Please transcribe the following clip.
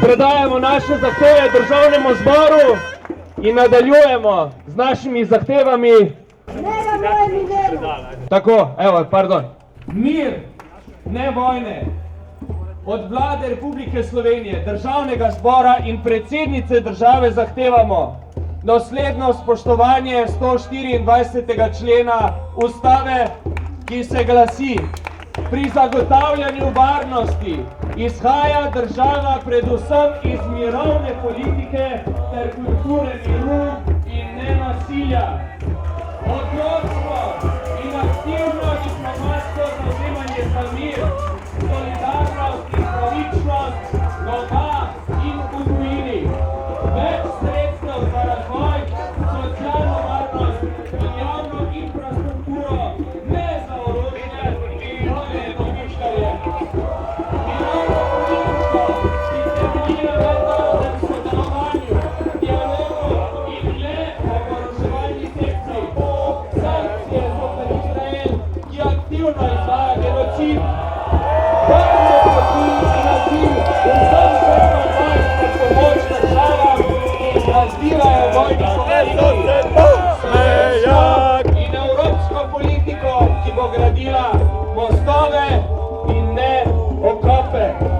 predajamo naše zahteve državnemu zboru in nadaljujemo z našimi zahtevami. Tako, evo, pardon. Mir, ne vojne. Od vlade Republike Slovenije, državnega zbora in predsednice države zahtevamo dosledno spoštovanje 124. člena Ustave, ki se glasi: pri zagotavljanju varnosti izhaja država predvsem iz mirovne politike ter kulture miru in nenasilja. Odločno in aktivno diplomatsko zavzemanje za mir, solidarnost in pravičnost doma in v tujini. Več sredstev za razvoj, socialno varnost in javno infrastrukturo, ne za orožje in nove domišljarje. Mirovno politiko, ki temelji na mednarodnem sodelovanju, dialogu in ne oboroževalni sekciji. Sankcije zoper Izrael, ki aktivno izvaja genocid. Varne poti in azil vsem žrtvam vojn ter pomoč državam, ki razbirajo vojni konflikti. In evropsko politiko, ki bo gradila mostove in ne okope.